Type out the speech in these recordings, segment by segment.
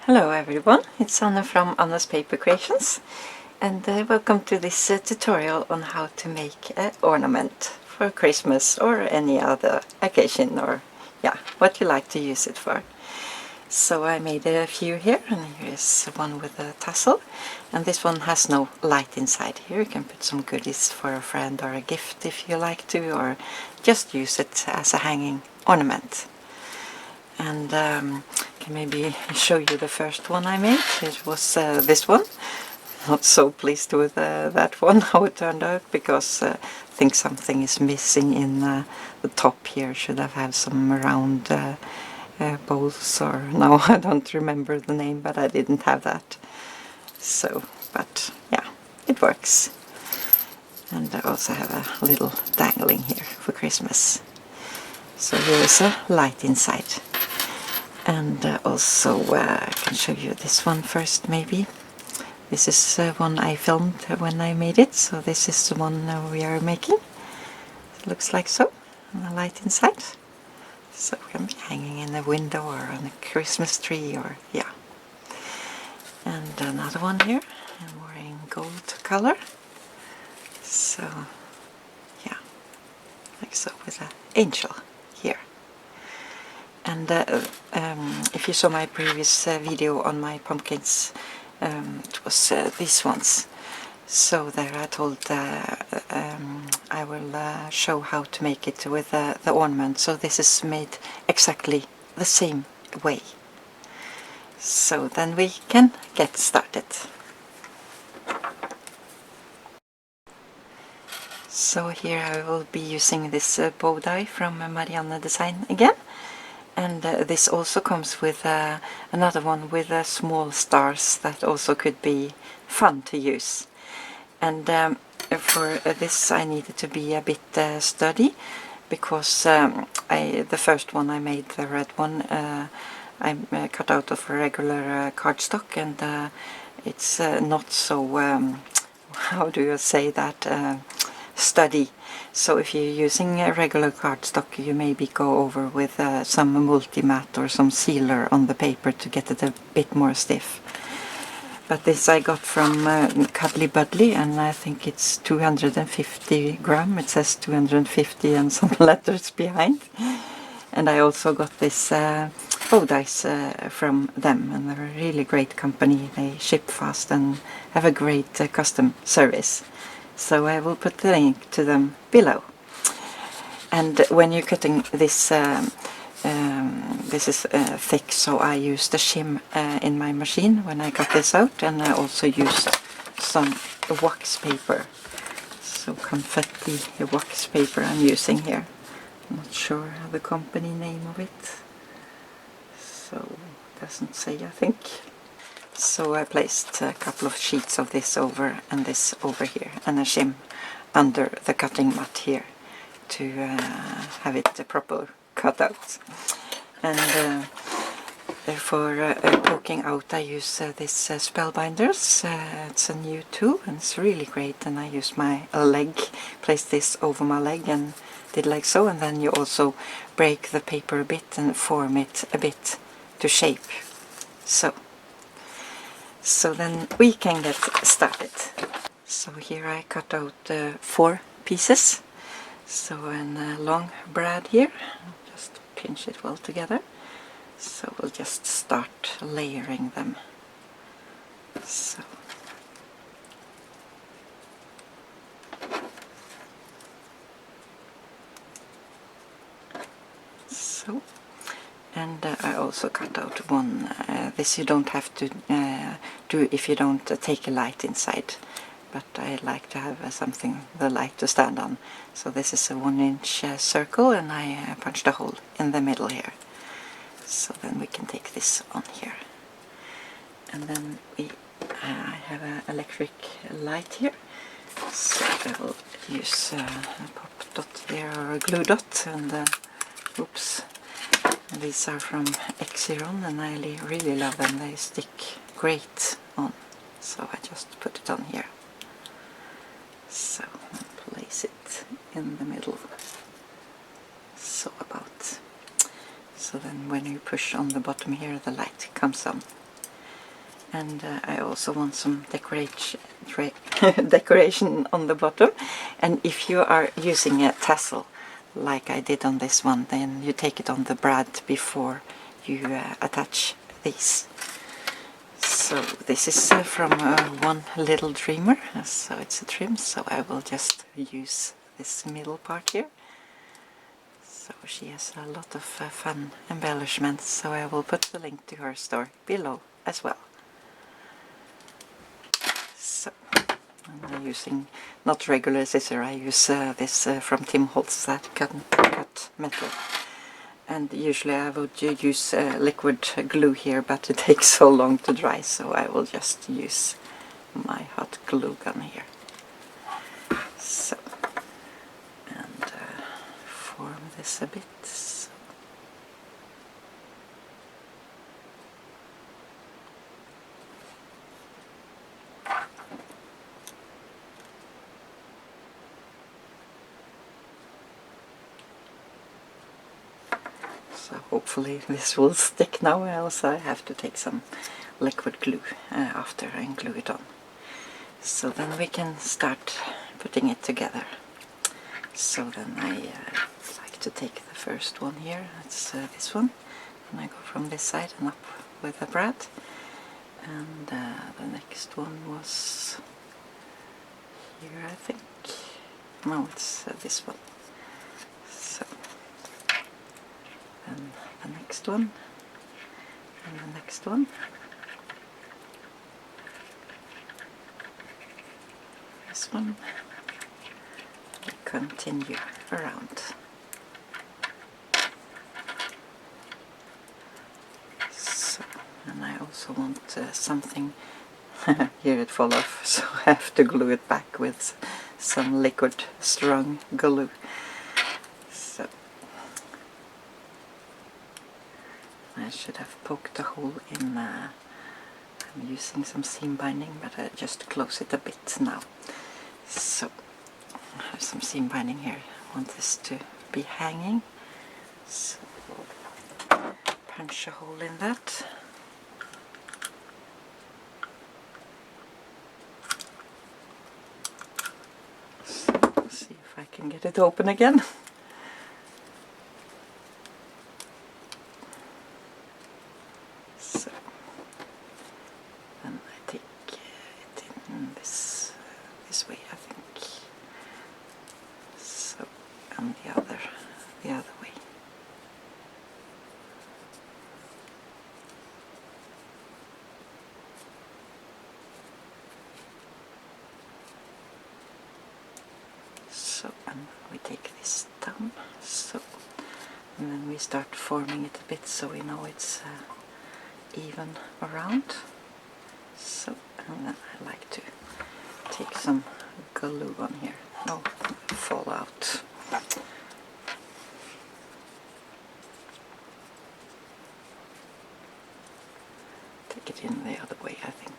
Hello everyone, it's Anna from Anna's Paper Creations, and welcome to this tutorial on how to make an ornament for Christmas or any other occasion, or what you like to use it for. So I made a few here, and here's one with a tassel, and this one has no light inside. Here you can put some goodies for a friend or a gift if you like to, or just use it as a hanging ornament. And can maybe show you the first one I made. It was this one. Not so pleased with that one, how it turned out, because I think something is missing in the top here. Should have had some round bowls, or no, I don't remember the name, but I didn't have that. So, but yeah, it works. And I also have a little dangling here for Christmas. So here is a light inside. And also I can show you this one first maybe. This is one I filmed when I made it, so this is the one we are making. It looks like so, and a light inside. So it can be hanging in a window or on a Christmas tree, or yeah. And another one here, and more in gold color. So yeah, like so, with an angel here. And if you saw my previous video on my pumpkins, it was these ones. So there I told I will show how to make it with the ornament. So this is made exactly the same way. So then we can get started. So here I will be using this bow die from Marianne design again. And this also comes with another one with small stars that also could be fun to use. And for this I needed to be a bit sturdy, because the first one I made, the red one, I cut out of regular cardstock, and it's not so, how do you say that, sturdy. So if you're using a regular cardstock, you maybe go over with some multi-matte or some sealer on the paper to get it a bit more stiff. But this I got from Cuddly Buddly, and I think it's 250 gram. It says 250 and some letters behind. And I also got this bow dice from them, and they're a really great company. They ship fast and have a great custom service. So I will put the link to them below. And when you're cutting this, this is thick, so I used the shim in my machine when I cut this out, and I also used some wax paper. So confetti wax paper I'm using here. I'm not sure the company name of it. So it doesn't say, I think. So I placed a couple of sheets of this over and this over here, and a shim under the cutting mat here to have it proper cut out. And for poking out I use this Spellbinders. It's a new tool and it's really great, and I use my leg, placed this over my leg and did like so, and then you also break the paper a bit and form it a bit to shape. So then we can get started. So here I cut out 4 pieces. So a long brad here, just pinch it well together. So we'll just start layering them. So. And I also cut out one. This you don't have to do if you don't take a light inside, but I like to have something, the light to stand on. So this is a 1-inch circle, and I punched a hole in the middle here. So then we can take this on here. And then I have an electric light here. So I will use a pop dot there, or a glue dot, and oops. These are from Xyron, and I really love them. They stick great on. So I just put it on here. So place it in the middle. So about. So then when you push on the bottom here, the light comes on. and I also want some decoration on the bottom. And if you are using a tassel like I did on this one, then you take it on the brad before you attach these. So this is from One Little Dreamer, so it's a trim, so I will just use this middle part here. So she has a lot of fun embellishments, so I will put the link to her store below as well. So I'm using not regular scissor, I use this from Tim Holtz that can cut metal. And usually I would use liquid glue here, but it takes so long to dry, so I will just use my hot glue gun here. So, and form this a bit. So hopefully this will stick now, else I have to take some liquid glue after and glue it on. So then we can start putting it together. So then I like to take the first one here, that's this one, and I go from this side and up with a brad. And the next one was here, I think. No, it's this one. So, and the next one, and the next one. This one. We continue around. So, and I also want something. Here it fell off, so I have to glue it back with some liquid strong glue. So I should have poked a hole in. I'm using some seam binding, but I just close it a bit now. So I have some seam binding here. I want this to be hanging, so punch a hole in that. So, see if I can get it open again. So, then I take it in this way, I think. So, and the other way. So, and we take this down, so, and then we start forming it a bit so we know it's even around. So, and then I like to take some glue on here. No, fall out. Take it in the other way, I think.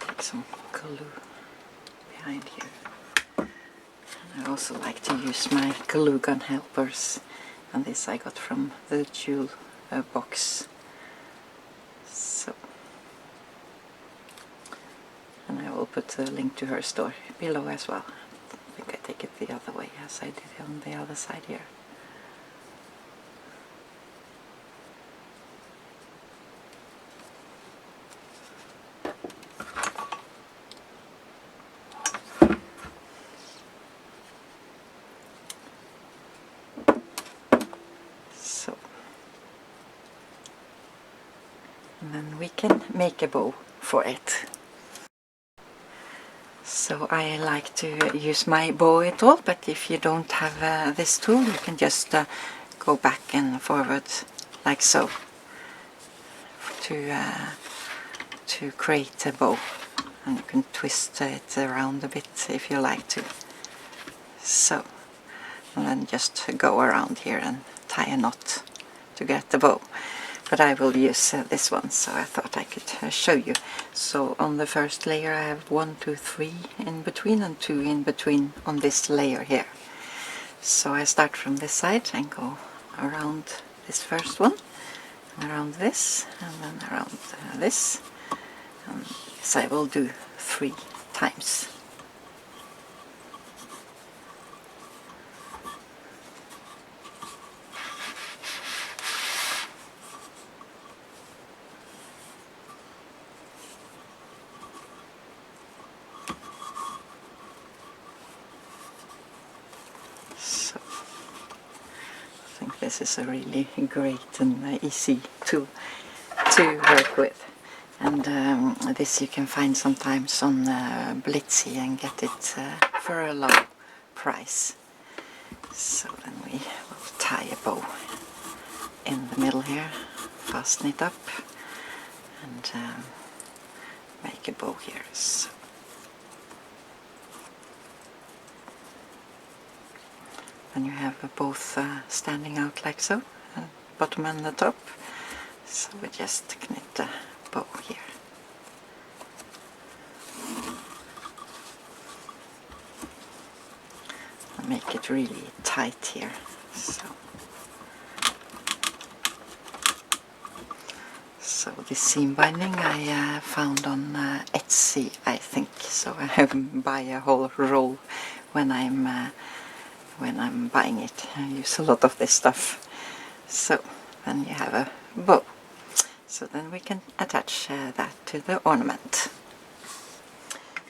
Take some glue behind here. And I also like to use my glue gun helpers, and this I got from the jewel box. So, and I will put a link to her store below as well. I think I take it the other way as I did on the other side here. So, and then we can make a bow for it. So I like to use my bow tool, but if you don't have this tool, you can just go back and forward like so to create a bow, and you can twist it around a bit if you like to. So, and then just go around here and tie a knot to get the bow. but I will use this one, so I thought I could show you. So on the first layer I have 1, 2, 3 in between and 2 in between on this layer here. So I start from this side and go around this first one, around this, and then around this, and this I will do 3 times. This is a really great and easy tool to work with, and this you can find sometimes on Blitsy and get it for a low price. So then we will tie a bow in the middle here, fasten it up, and make a bow here. So and you have both standing out like so, bottom and the top. So we just knit a bow here. And make it really tight here. So this seam binding I found on Etsy, I think. So I buy a whole roll when I'm buying it. I use a lot of this stuff. So then you have a bow. So then we can attach that to the ornament.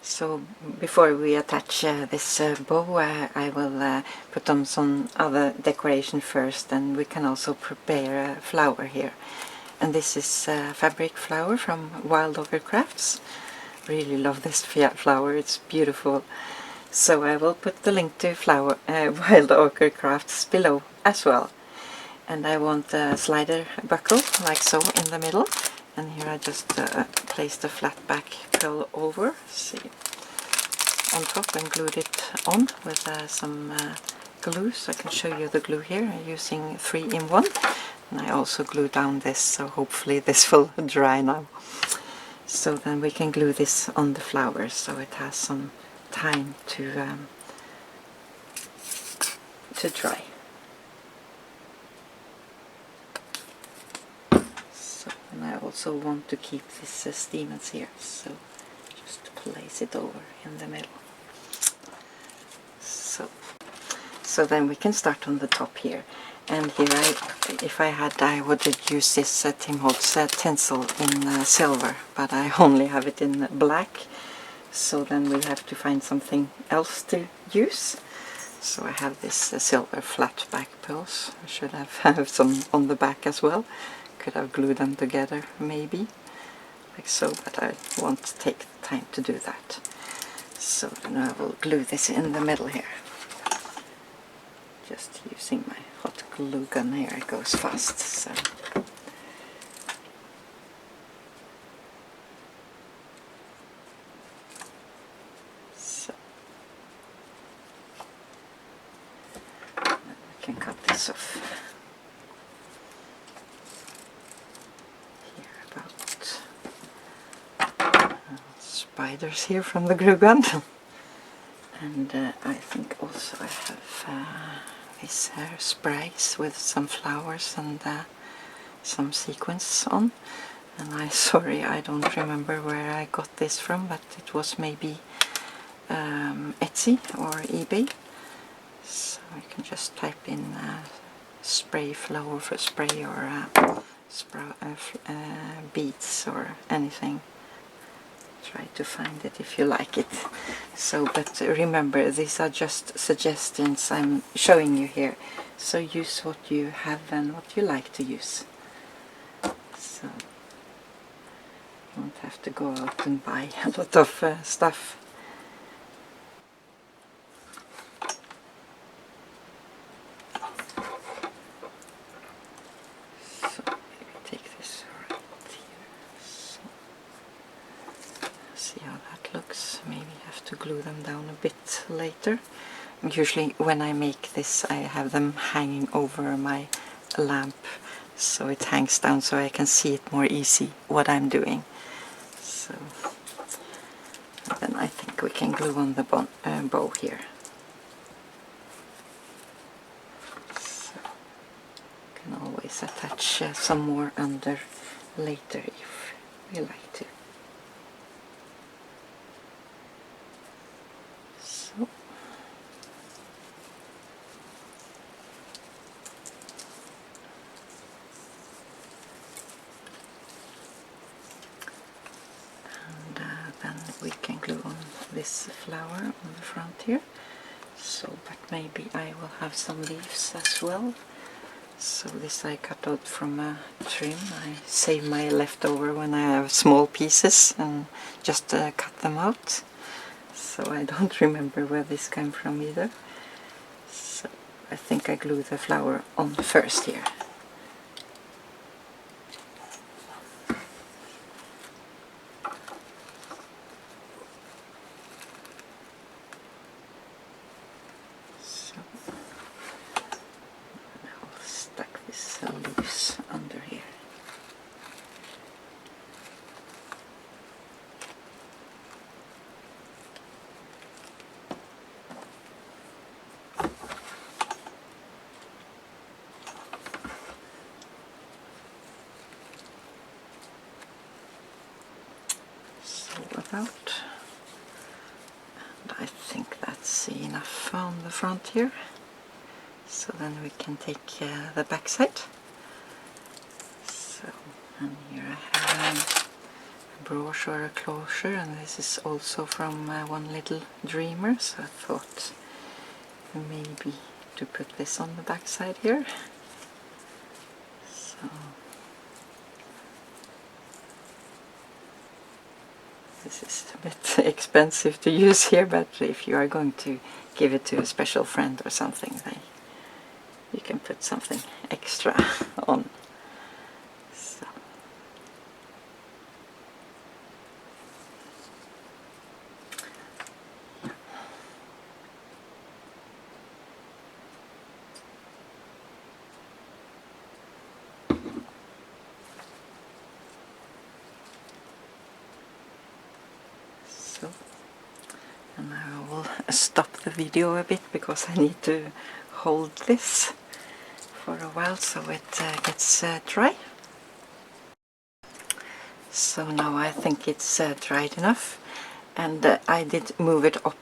So before we attach this bow, I will put on some other decoration first, and we can also prepare a flower here. And this is fabric flower from Wild Orchid Crafts. Really love this flower, it's beautiful. So I will put the link to Wild Orchid Crafts below as well. And I want a slider buckle, like so, in the middle. And here I just placed the flat back pearl over, see, on top, and glued it on with some glue. So I can show you the glue here, using 3 in 1. And I also glue down this, so hopefully this will dry now. So then we can glue this on the flower, so it has some time to dry. So, and I also want to keep this stamens here, so just place it over in the middle. So then we can start on the top here. And here, if I had, I would use this Tim Holtz tinsel in silver, but I only have it in black. So then we have to find something else to use. So I have this silver flat back pearls. I should have some on the back as well. Could have glued them together maybe, like so, but I won't take the time to do that. So then I will glue this in the middle here. Just using my hot glue gun here, it goes fast. So then we can cut this off. Here about spiders here from the glue gun. And I think also I have these sprays with some flowers and some sequins on. And sorry, I don't remember where I got this from, but it was maybe Etsy or eBay. So you can just type in spray flower for spray, or beads or anything. Try to find it if you like it. So, but remember, these are just suggestions I'm showing you here. So use what you have and what you like to use. So you won't have to go out and buy a lot of stuff. So maybe take this right here. So, see how that looks. Maybe have to glue them down a bit later. Usually when I make this, I have them hanging over my lamp so it hangs down so I can see it more easy what I'm doing. So then I think we can glue on the bow here. So you can always attach some more under later if we like to. So then we can glue on this flower on the front here. So, but maybe I will have some leaves as well. So this I cut out from a trim. I save my leftover when I have small pieces and just cut them out. So I don't remember where this came from either. So I think I glue the flower on first here. Leaves under here. So about, and I think that's enough on the front here. So then we can take the back side. So, and here I have a brooch or a closure, and this is also from One Little Dreamer, so I thought maybe to put this on the back side here. So this is a bit expensive to use here, but if you are going to give it to a special friend or something, then you can put something extra on. So. So, and now I will stop the video a bit because I need to hold this for a while so it gets dry. So now I think it's dried enough, and I did move it up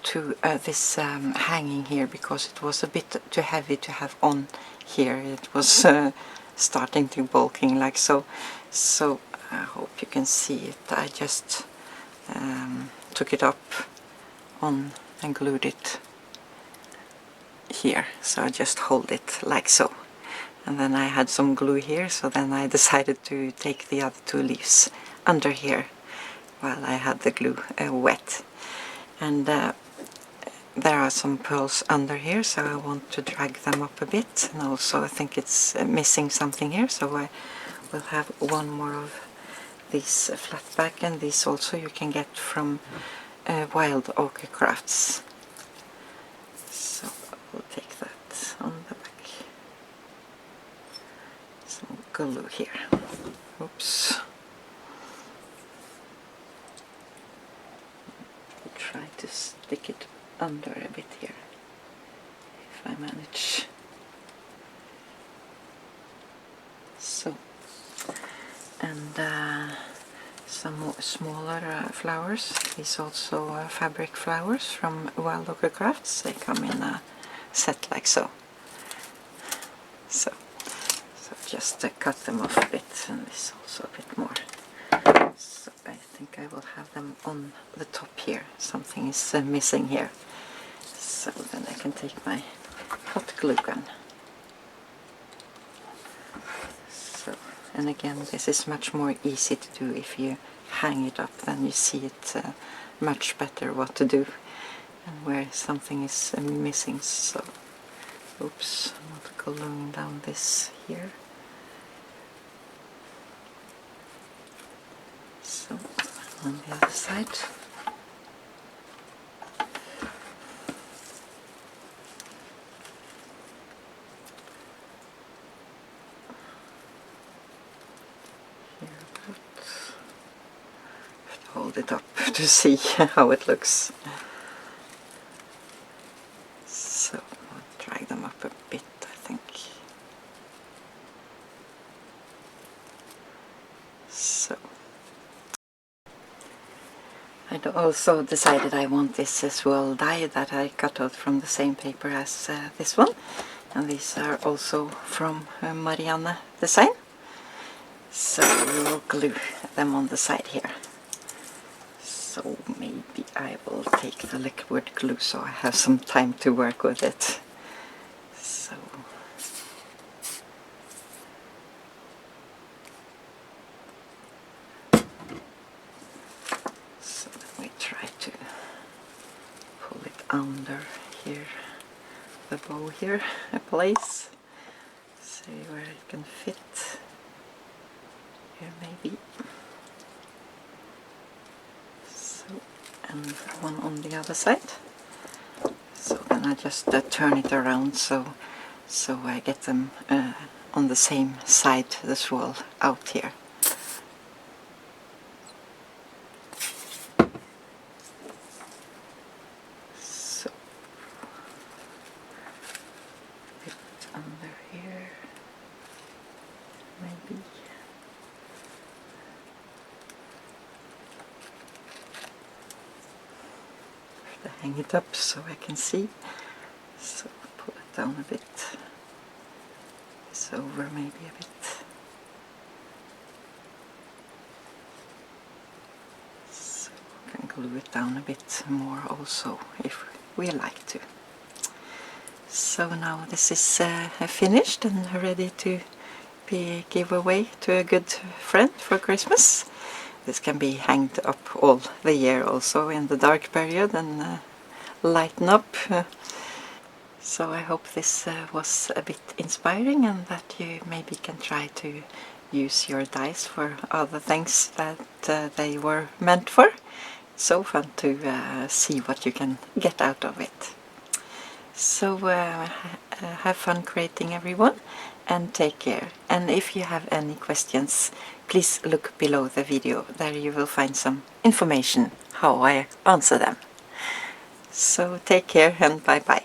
to this hanging here because it was a bit too heavy to have on here. It was starting to bulking like so. So I hope you can see it. I just took it up on and glued it here, so I just hold it like so, and then I had some glue here, so then I decided to take the other two leaves under here while I had the glue wet, and there are some pearls under here, so I want to drag them up a bit, and also I think it's missing something here, so I will have one more of these flat back, and these also you can get from Wild Ochre Crafts. So we'll take that on the back. Some glue here. Oops. I'll try to stick it under a bit here, if I manage. So, and some more smaller flowers. These also fabric flowers from Wild Ochre Crafts. They come in a set like so. So just cut them off a bit, and this also a bit more. So I think I will have them on the top here. Something is missing here. So then I can take my hot glue gun. So, and again, this is much more easy to do if you hang it up, then you see it much better what to do and where something is missing. So, oops, I'm not gluing down this here. So, on the other side. hold it up to see how it looks. So I'll drag them up a bit, I think. So I also decided I want this swirl die that I cut out from the same paper as this one, and these are also from Marianne Design. So we will glue them on the side here. So maybe I will take the liquid glue so I have some time to work with it. So we try to pull it under here, the bow here, a place. See where it can fit. Here maybe. So, and one on the other side. So then I just turn it around so I get them on the same side, the swirl out here. So bit under here, maybe. Hang it up so I can see. So pull it down a bit. This over maybe a bit. So we can glue it down a bit more also if we like to. So now this is finished and ready to be given away to a good friend for Christmas. This can be hanged up all the year also in the dark period and lighten up. So I hope this was a bit inspiring and that you maybe can try to use your dies for other things that they were meant for. It's so fun to see what you can get out of it. So have fun creating, everyone, and take care. And if you have any questions, please look below the video. There you will find some information how I answer them. So take care and bye bye.